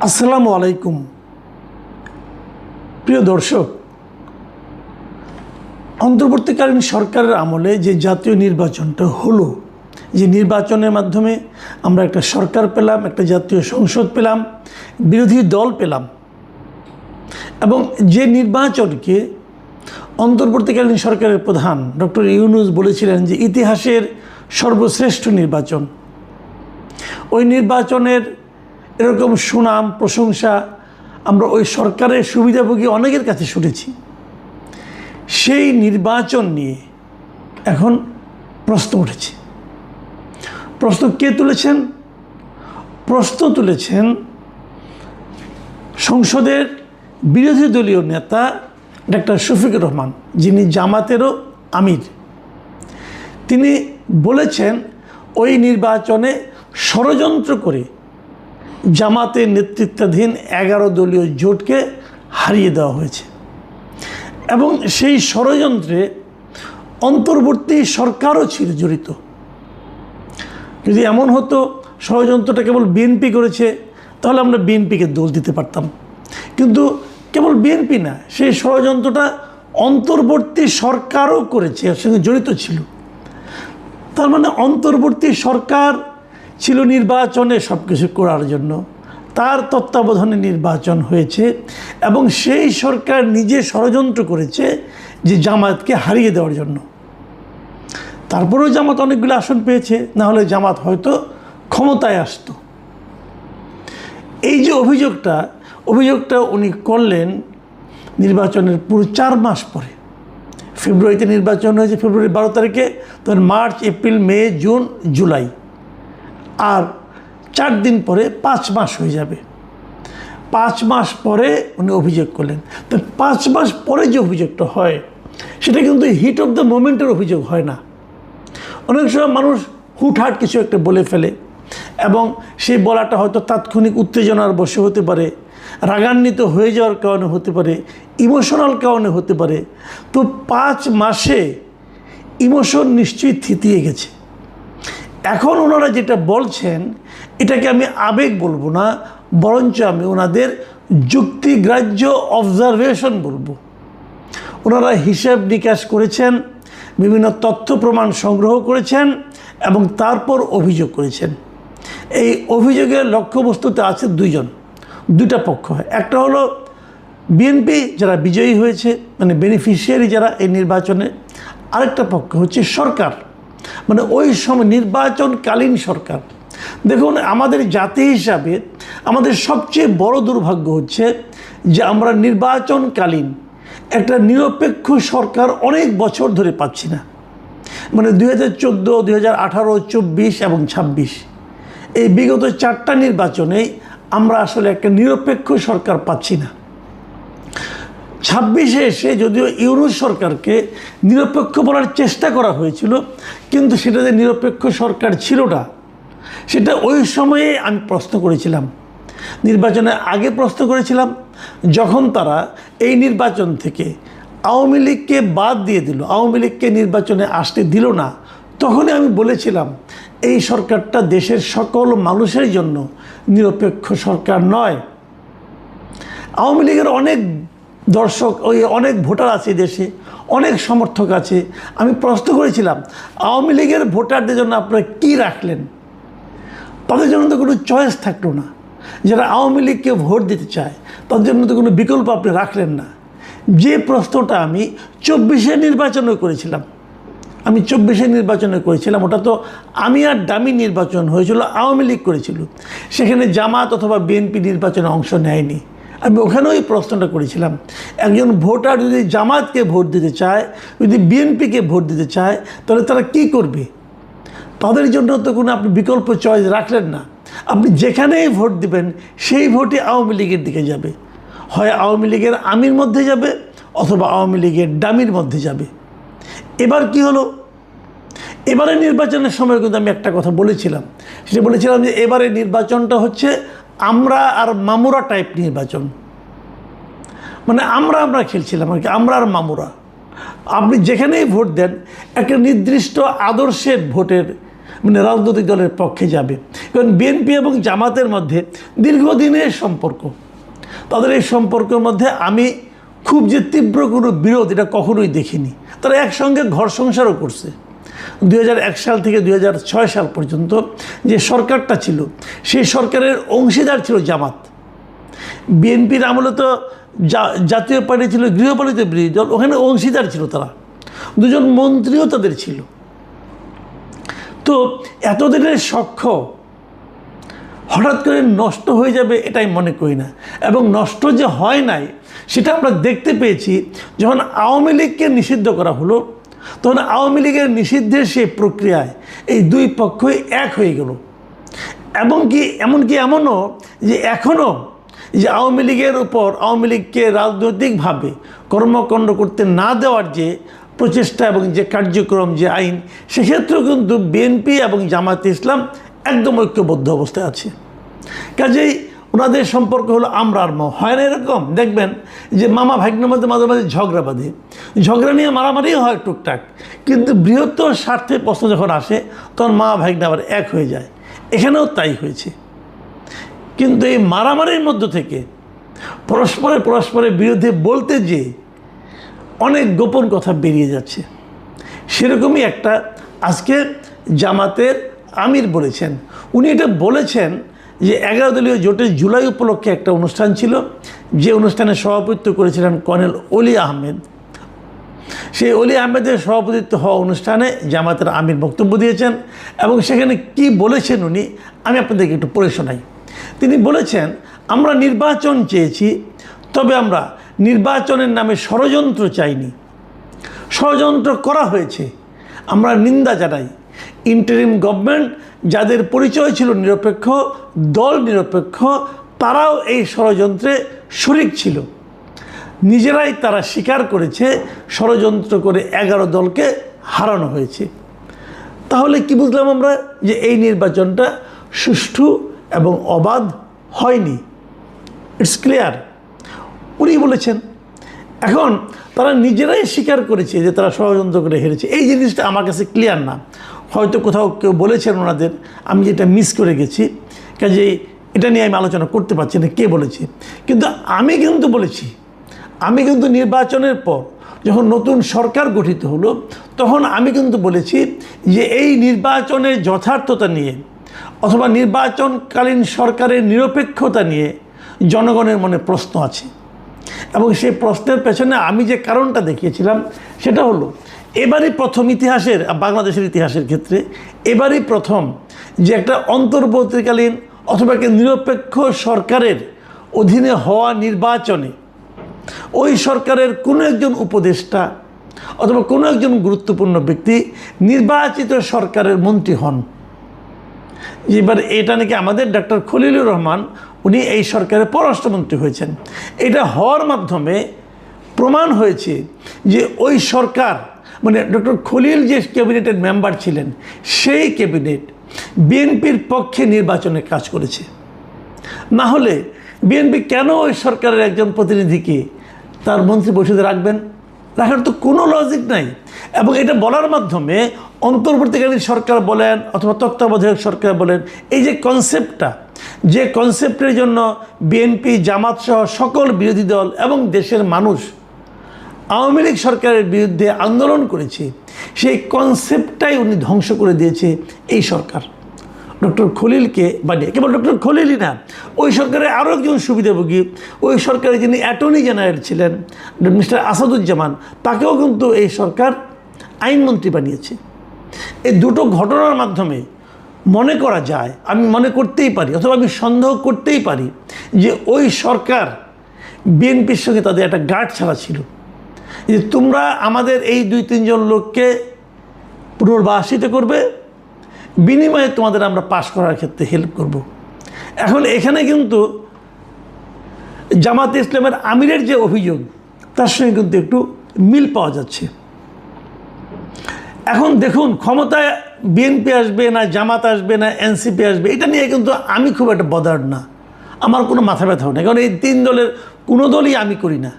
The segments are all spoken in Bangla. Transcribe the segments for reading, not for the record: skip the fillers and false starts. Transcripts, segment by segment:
আসসালামু আলাইকুম প্রিয় দর্শক, অন্তর্বর্তীকালীন সরকারের আমলে যে জাতীয় নির্বাচনটা হলো, যে নির্বাচনের মাধ্যমে আমরা একটা সরকার পেলাম, একটা জাতীয় সংসদ পেলাম, বিরোধী দল পেলাম, এবং যে নির্বাচনকে অন্তর্বর্তীকালীন সরকারের প্রধান ডক্টর ইউনূস বলেছিলেন যে ইতিহাসের সর্বশ্রেষ্ঠ নির্বাচন, ওই নির্বাচনের এরকম সুনাম প্রশংসা আমরা ওই সরকারের সুবিধাভোগী অনেকের কাছে শুনেছি। সেই নির্বাচন নিয়ে এখন প্রশ্ন উঠেছে। প্রশ্ন কে তুলেছেন? প্রশ্ন তুলেছেন সংসদের বিরোধী দলীয় নেতা ডাক্তার শফিকুর রহমান, যিনি জামাতেরও আমির। তিনি বলেছেন ওই নির্বাচনে ষড়যন্ত্র করে জামাতের নেতৃত্বাধীন 11 দলীয় জোটকে হারিয়ে দেওয়া হয়েছে, এবং সেই ষড়যন্ত্রে অন্তর্বর্তী সরকারও ছিল জড়িত। যদি এমন হতো ষড়যন্ত্রটা কেবল বিএনপি করেছে, তাহলে আমরা বিএনপিকে দোষ দিতে পারতাম, কিন্তু কেবল বিএনপি না, সেই ষড়যন্ত্রটা অন্তর্বর্তী সরকারও করেছে, এর সঙ্গে জড়িত ছিল। তার মানে অন্তর্বর্তী সরকার ছিল নির্বাচনে সব কিছু করার জন্য, তার তত্ত্বাবধানে নির্বাচন হয়েছে, এবং সেই সরকার নিজে ষড়যন্ত্র করেছে যে জামাতকে হারিয়ে দেওয়ার জন্য। তারপরেও জামাত অনেকগুলো আসন পেয়েছে, না হলে জামাত হয়তো ক্ষমতায় আসতো। এই যে অভিযোগটা উনি করলেন নির্বাচনের পুরো 4 মাস পরে। ফেব্রুয়ারিতে নির্বাচন হয়েছে, ফেব্রুয়ারি 12 তারিখে, তখন মার্চ, এপ্রিল, মে, জুন, জুলাই, আর 4 দিন পরে 5 মাস হয়ে যাবে। 5 মাস পরে উনি অভিযোগ করলেন। তো 5 মাস পরে যে অভিযোগটা হয়, সেটা কিন্তু হিট অফ দ্য মোমেন্টের অভিযোগ হয় না। অনেক সময় মানুষ হুটহাট কিছু একটা বলে ফেলে, এবং সেই বলাটা হয়তো তাৎক্ষণিক উত্তেজনার বশে হতে পারে, রাগান্বিত হয়ে যাওয়ার কারণে হতে পারে, ইমোশনাল কারণে হতে পারে। তো 5 মাসে ইমোশন নিশ্চয়ই থিতিয়ে গেছে। এখন ওনারা যেটা বলছেন, এটাকে আমি আবেগ বলবো না, বরঞ্চ আমি ওনাদের যুক্তিগ্রাহ্য অবজারভেশন বলবো। ওনারা হিসাব নিকাশ করেছেন, বিভিন্ন তথ্য প্রমাণ সংগ্রহ করেছেন, এবং তারপর অভিযোগ করেছেন। এই অভিযোগের লক্ষ্যবস্তুতে আছে দুইটা পক্ষ। একটা হলো বিএনপি, যারা বিজয়ী হয়েছে, মানে বেনিফিশিয়ারি যারা এই নির্বাচনে। আরেকটা পক্ষ হচ্ছে সরকার, মানে ওই সময় নির্বাচনকালীন সরকার। দেখুন, আমাদের জাতি হিসাবে আমাদের সবচেয়ে বড় দুর্ভাগ্য হচ্ছে যে আমরা নির্বাচনকালীন একটা নিরপেক্ষ সরকার অনেক বছর ধরে পাচ্ছি না। মানে 2014, 2018, 24 এবং 26, এই বিগত 4টা নির্বাচনেই আমরা আসলে একটা নিরপেক্ষ সরকার পাচ্ছি না। 26-এ এসে যদিও ইউনূস সরকারকে নিরপেক্ষ বলার চেষ্টা করা হয়েছিল, কিন্তু সেটা যে নিরপেক্ষ সরকার ছিল না, সেটা ওই সময়ে আমি প্রশ্ন করেছিলাম। নির্বাচনের আগে প্রশ্ন করেছিলাম, যখন তারা এই নির্বাচন থেকে আওয়ামী লীগকে বাদ দিয়ে দিল, আওয়ামী লীগকে নির্বাচনে আসতে দিল না, তখনই আমি বলেছিলাম এই সরকারটা দেশের সকল মানুষের জন্য নিরপেক্ষ সরকার নয়। আওয়ামী লীগের অনেক দর্শক, অনেক ভোটার আছে দেশে, অনেক সমর্থক আছে। আমি প্রশ্ন করেছিলাম, আওয়ামী লীগের ভোটারদের জন্য আপনারা কী রাখলেন? তাদের জন্য তো কোনো চয়েস থাকলো না। যারা আওয়ামী লীগকে ভোট দিতে চায়, তাদের জন্য তো কোনো বিকল্প আপনি রাখলেন না। যে প্রশ্নটা আমি 24-এর নির্বাচনে করেছিলাম, ওটা তো আমি আর ডামি নির্বাচন হয়েছিল, আওয়ামী লীগ করেছিল, সেখানে জামাত অথবা বিএনপি নির্বাচনে অংশ নেয়নি। আমি ওখানেও এই প্রশ্নটা করেছিলাম, একজন ভোটার যদি জামাতকে ভোট দিতে চায়, যদি বিএনপিকে ভোট দিতে চায়, তাহলে তারা কী করবে? তাদের জন্য তো কোনো আপনি বিকল্প চয়েস রাখলেন না। আপনি যেখানেই ভোট দিবেন, সেই ভোটই আওয়ামী লীগের দিকে যাবে। হয় আওয়ামী লীগের আমির মধ্যে যাবে, অথবা আওয়ামী লীগের ডামির মধ্যে যাবে। এবার কি হলো? এবারে নির্বাচনের সময় কিন্তু আমি একটা কথা বলেছিলাম, সেটা বলেছিলাম যে এবারে নির্বাচনটা হচ্ছে আমরা আর মামুরা টাইপ নির্বাচন। মানে আমরা খেলছিলাম আর কি, আমরা আর মামুরা। আপনি যেখানেই ভোট দেন, একটা নির্দিষ্ট আদর্শের ভোটের মানে রাজনৈতিক দলের পক্ষে যাবে। কারণ বিএনপি এবং জামাতের মধ্যে দীর্ঘদিনের সম্পর্ক, তাদের এই সম্পর্কের মধ্যে আমি খুব যে তীব্র কোনো বিরোধ এটা কখনোই দেখিনি। তারা একসঙ্গে ঘর সংসারও করছে। 2001 সাল থেকে 2006 সাল পর্যন্ত যে সরকারটা ছিল সেই সরকারের অংশীদার ছিল জামাত। বিএনপির আমলে তো জাতীয় পার্টি ছিল গৃহপালিত বিরোধী দল, ওখানে অংশীদার ছিল তারা, দুজন মন্ত্রীও তাদের ছিল। তো এতদিনের সখ্য হঠাৎ করে নষ্ট হয়ে যাবে এটাই মনে করি না। এবং নষ্ট যে হয় নাই সেটা আমরা দেখতে পেয়েছি যখন আওয়ামী লীগকে নিষিদ্ধ করা হলো, তখন আওয়ামী লীগের নিষিদ্ধের সেই প্রক্রিয়ায় এই দুই পক্ষই এক হয়ে গেল। এমনকি এমনও যে এখনও যে আওয়ামী লীগের উপর আওয়ামী লীগকে রাজনৈতিকভাবে কর্মকাণ্ড করতে না দেওয়ার যে প্রচেষ্টা এবং যে কার্যক্রম, যে আইন, সেক্ষেত্রেও কিন্তু বিএনপি এবং জামায়াতে ইসলাম একদম ঐক্যবদ্ধ অবস্থায় আছে। কাজেই ওনাদের সম্পর্ক হলো আমরা আর মা, হয় না এরকম? দেখবেন যে মামা ভাগ্নের মধ্যে মাঝে মাঝে ঝগড়া বাঁধে, ঝগড়া নিয়ে মারামারিও হয় টুকটাক, কিন্তু বৃহত্তর স্বার্থে প্রশ্ন যখন আসে তখন মা ভাগ্নে আবার এক হয়ে যায়। এখানেও তাই হয়েছে। কিন্তু এই মারামারির মধ্য থেকে পরস্পরের বিরুদ্ধে বলতে যেয়ে অনেক গোপন কথা বেরিয়ে যাচ্ছে। সেরকমই একটা আজকে জামাতের আমির বলেছেন, উনি এটা বলেছেন যে 11 দলীয় জোটের জুলাই উপলক্ষে একটা অনুষ্ঠান ছিল, যে অনুষ্ঠানে সভাপতিত্ব করেছিলেন কর্নেল অলি আহমেদ। সেই অলি আহমেদের সভাপতিত্ব হওয়া অনুষ্ঠানে জামাতের আমির বক্তব্য দিয়েছেন এবং সেখানে কি বলেছেন উনি আমি আপনাদেরকে একটু পড়ে শোনাই। তিনি বলেছেন, আমরা নির্বাচন চেয়েছি, তবে আমরা নির্বাচনের নামে ষড়যন্ত্র চাইনি। ষড়যন্ত্র করা হয়েছে, আমরা নিন্দা জানাই। ইন্টারিম গভর্নমেন্ট যাদের পরিচয় ছিল নিরপেক্ষ, দল নিরপেক্ষ, তারাও এই ষড়যন্ত্রে শরিক ছিল। নিজেরাই তারা স্বীকার করেছে ষড়যন্ত্র করে 11 দলকে হারানো হয়েছে। তাহলে কি বুঝলাম আমরা? যে এই নির্বাচনটা সুষ্ঠু এবং অবাধ হয়নি। ইটস ক্লিয়ার, উনি বলেছেন। এখন তারা নিজেরাই স্বীকার করেছে যে তারা ষড়যন্ত্র করে হেরেছে। এই জিনিসটা আমার কাছে ক্লিয়ার না, হয়তো কোথাও কেউ বলেছেন ওনাদের, আমি যেটা মিস করে গেছি, কাজেই এটা নিয়ে আমি আলোচনা করতে পারছি না কে বলেছে। কিন্তু আমি কিন্তু বলেছি, আমি কিন্তু নির্বাচনের পর যখন নতুন সরকার গঠিত হলো তখন আমি কিন্তু বলেছি যে এই নির্বাচনের যথার্থতা নিয়ে অথবা নির্বাচনকালীন সরকারের নিরপেক্ষতা নিয়ে জনগণের মনে প্রশ্ন আছে। এবং সেই প্রশ্নের পেছনে আমি যে কারণটা দেখিয়েছিলাম সেটা হলো, এবারই প্রথম ইতিহাসের, বাংলাদেশের ইতিহাসের ক্ষেত্রে এবারই প্রথম যে একটা অন্তর্বর্তীকালীন অথবা একটা নিরপেক্ষ সরকারের অধীনে হওয়া নির্বাচনে ওই সরকারের কোনো একজন উপদেষ্টা অথবা কোনো একজন গুরুত্বপূর্ণ ব্যক্তি নির্বাচিত সরকারের মন্ত্রী হন। এবার এটা নাকি আমাদের ডক্টর খলিলুর রহমান, উনি এই সরকারের পররাষ্ট্রমন্ত্রী হয়েছেন। এটা হওয়ার মাধ্যমে প্রমাণ হয়েছে যে ওই সরকার, মানে ডক্টর খলিল যে ক্যাবিনেটের মেম্বার ছিলেন, সেই ক্যাবিনেট বিএনপির পক্ষে নির্বাচনে কাজ করেছে। না হলে বিএনপি কেন ওই সরকারের একজন প্রতিনিধিকে তার মন্ত্রী পরিষদে রাখবেন? রাখার তো কোনো লজিক নাই। এবং এটা বলার মাধ্যমে অন্তর্বর্তীকালীন সরকার বলেন অথবা তত্ত্বাবধায়ক সরকার বলেন, এই যে কনসেপ্টটা, যে কনসেপ্টের জন্য বিএনপি, জামাত সহ সকল বিরোধী দল এবং দেশের মানুষ আওয়ামী লীগ সরকারের বিরুদ্ধে আন্দোলন করেছে, সেই কনসেপ্টটাই উনি ধ্বংস করে দিয়েছে এই সরকার। ডক্টর খলিলকে বানিয়ে, কেবল ডক্টর খলিলই না, ওই সরকারের আরও একজন সুবিধাভোগী, ওই সরকারে যিনি অ্যাটর্নি জেনারেল ছিলেন মিস্টার আসাদুজ্জামান, তাকেও কিন্তু এই সরকার আইনমন্ত্রী বানিয়েছে। এই দুটো ঘটনার মাধ্যমে মনে করা যায়, আমি মনে করতেই পারি অথবা আমি সন্দেহ করতেই পারি যে ওই সরকার বিএনপির সঙ্গে তাদের একটা গাঁট ছাড়া ছিল, যে তোমরা আমাদের এই 2-3 জন লোককে পুনর্বাসিত করবে, বিনিময়ে তোমাদের আমরা পাশ করার ক্ষেত্রে হেল্প করব। এখন এখানে কিন্তু জামাতে ইসলামের আমিরের যে অভিযোগ তার সঙ্গে কিন্তু একটু মিল পাওয়া যাচ্ছে। এখন দেখুন, ক্ষমতায় বিএনপি আসবে না জামাত আসবে না এনসিপি আসবে, এটা নিয়ে কিন্তু আমি খুব একটা বদার্ড না, আমার কোনো মাথা ব্যথাও নেই। কারণ এই 3 দলের কোনো দলই আমি করি না,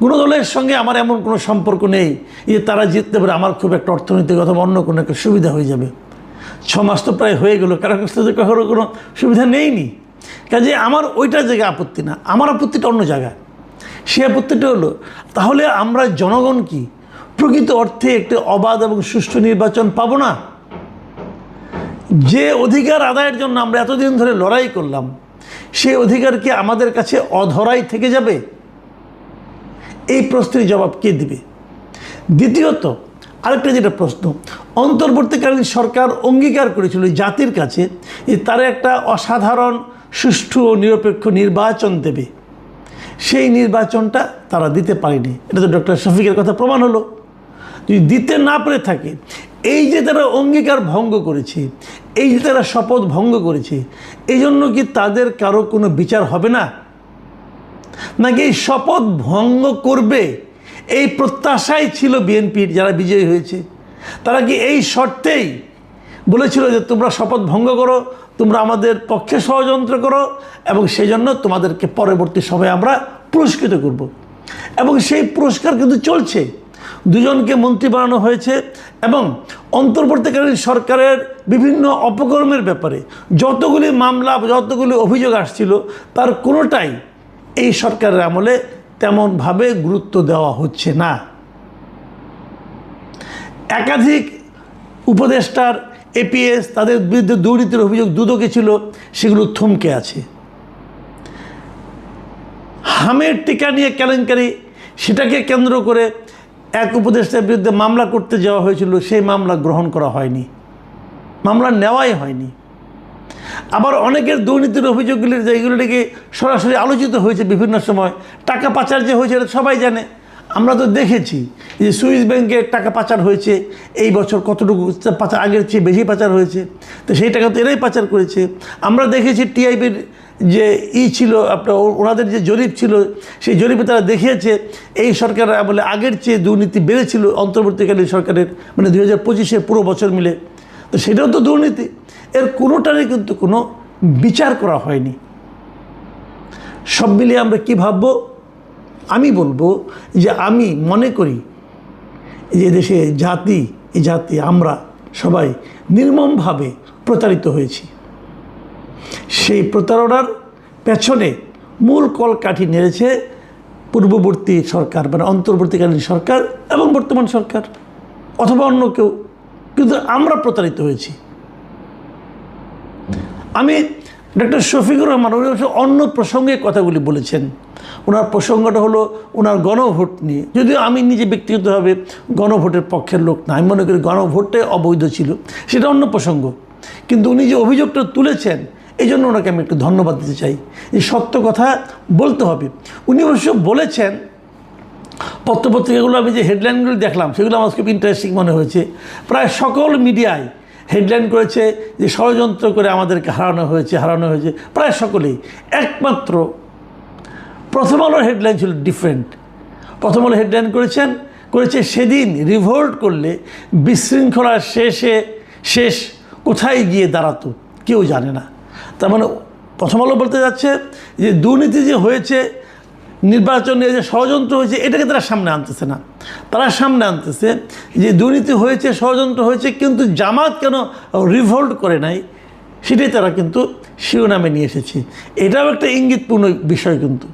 কোনো দলের সঙ্গে আমার এমন কোনো সম্পর্ক নেই যে তারা জিততে পারে আমার খুব একটা অর্থনৈতিক অথবা অন্য কোনো একটা সুবিধা হয়ে যাবে। 6 মাস তো প্রায় হয়ে গেল, কারো কাছ থেকে কখনো কোনো সুবিধা নেইনি। কাজে আমার ওইটা জায়গায় আপত্তি না, আমার আপত্তিটা অন্য জায়গায়। সে আপত্তিটা হলো, তাহলে আমরা জনগণ কি প্রকৃত অর্থে একটি অবাধ এবং সুষ্ঠু নির্বাচন পাবো না? যে অধিকার আদায়ের জন্য আমরা এতদিন ধরে লড়াই করলাম, সেই অধিকার কি আমাদের কাছে অধরাই থেকে যাবে? এই প্রশ্নের জবাব কে দিবে? দ্বিতীয়ত আরেকটা যেটা প্রশ্ন, অন্তর্বর্তীকালীন সরকার অঙ্গীকার করেছিল জাতির কাছে যে তারা একটা অসাধারণ সুষ্ঠু ও নিরপেক্ষ নির্বাচন দেবে। সেই নির্বাচনটা তারা দিতে পারেনি। এটা তো ডক্টর শফিকের কথা প্রমাণ হলো। যদি দিতে না পেরে থাকে, এই যে তারা অঙ্গীকার ভঙ্গ করেছে, এই যে তারা শপথ ভঙ্গ করেছে, এই জন্য কি তাদের কারো কোনো বিচার হবে না? নাকি এই শপথ ভঙ্গ করবে এই প্রত্যাশাই ছিল বিএনপির যারা বিজয়ী হয়েছে? তারা কি এই শর্তেই বলেছিল যে তোমরা শপথ ভঙ্গ করো, তোমরা আমাদের পক্ষে ষড়যন্ত্র করো এবং সেই জন্য তোমাদেরকে পরবর্তী সময়ে আমরা পুরস্কৃত করব? এবং সেই পুরস্কার কিন্তু চলছে। 2 জনকে মন্ত্রী বানানো হয়েছে এবং অন্তর্বর্তীকালীন সরকারের বিভিন্ন অপকর্মের ব্যাপারে যতগুলি মামলা, যতগুলি অভিযোগ আসছিল, তার কোনোটাই এই সরকারের আমলে তেমনভাবে গুরুত্ব দেওয়া হচ্ছে না। একাধিক উপদেষ্টার এপিএস তাদের বিরুদ্ধে দুর্নীতির অভিযোগ দুদকে ছিল, সেগুলো থমকে আছে। হামের টিকা নিয়ে কেলেঙ্কারি, সেটাকে কেন্দ্র করে এক উপদেষ্টার বিরুদ্ধে মামলা করতে যাওয়া হয়েছিল, সেই মামলা গ্রহণ করা হয়নি, মামলা নেওয়াই হয়নি। আবার অনেকের দুর্নীতির অভিযোগগুলির যেগুলো থেকে সরাসরি আলোচিত হয়েছে বিভিন্ন সময়, টাকা পাচার যে হয়েছে এটা সবাই জানে। আমরা তো দেখেছি যে সুইস ব্যাংকে টাকা পাচার হয়েছে, এই বছর কতটুকু পাচার, আগের চেয়ে বেশি পাচার হয়েছে, তো সেই টাকা তো এরাই পাচার করেছে। আমরা দেখেছি টিআইবির যে ছিল আপনার, ওনাদের যে জরিপ ছিল, সেই জরিপে তারা দেখিয়েছে এই সরকার বলে আগের চেয়ে দুর্নীতি বেড়েছিল অন্তর্বর্তীকালীন সরকারের, মানে 2025-এর পুরো বছর মিলে। তো সেটাও তো দুর্নীতি। এর কোনোটারই কিন্তু কোনো বিচার করা হয়নি। সব মিলিয়ে আমরা কী ভাববো? আমি বলবো যে আমি মনে করি যে দেশে এই জাতি আমরা সবাই নির্মমভাবে প্রতারিত হয়েছি। সেই প্রতারণার পেছনে মূল কলকাঠি নেড়েছে পূর্ববর্তী সরকার, মানে অন্তর্বর্তীকালীন সরকার এবং বর্তমান সরকার, অথবা অন্য কেউ, কিন্তু আমরা প্রতারিত হয়েছি। আমি ডক্টর শফিকুর রহমান উনি অন্য প্রসঙ্গে কথাগুলি বলেছেন। ওনার প্রসঙ্গটা হলো ওনার গণভোট নিয়ে। যদিও আমি নিজে ব্যক্তিগতভাবে গণভোটের পক্ষের লোক না, আমি মনে করি গণভোটটাই অবৈধ ছিল, সেটা অন্য প্রসঙ্গ। কিন্তু উনি যে অভিযোগটা তুলেছেন, এই জন্য ওনাকে আমি একটু ধন্যবাদ দিতে চাই যে সত্য কথা বলতে হবে। উনি অবশ্য বলেছেন, পত্রপত্রিকাগুলো আমি যে হেডলাইনগুলো দেখলাম সেগুলো আমার খুব ইন্টারেস্টিং মনে হয়েছে। প্রায় সকল মিডিয়ায় হেডলাইন করেছে যে ষড়যন্ত্র করে আমাদেরকে হারানো হয়েছে, প্রায় সকলেই। একমাত্র প্রথম আলোর হেডলাইন ছিল ডিফারেন্ট। প্রথম আলো হেডলাইন করেছে সেদিন রিভোল্ট করলে বিশৃঙ্খলার শেষ কোথায় গিয়ে দাঁড়াতো কেউ জানে না। তার মানে প্রথম আলো বলতে যাচ্ছে যে দুর্নীতি যে হয়েছে, নির্বাচনে যে ষড়যন্ত্র হয়েছে, এটাকে তারা সামনে আনতেছে না। তারা সামনে আনতেছে যে দুর্নীতি হয়েছে, ষড়যন্ত্র হয়েছে, কিন্তু জামাত কেন রিভোল্ট করে নাই, সেটাই তারা কিন্তু শিরোনামে নিয়ে এসেছে। এটাও একটা ইঙ্গিতপূর্ণ বিষয় কিন্তু।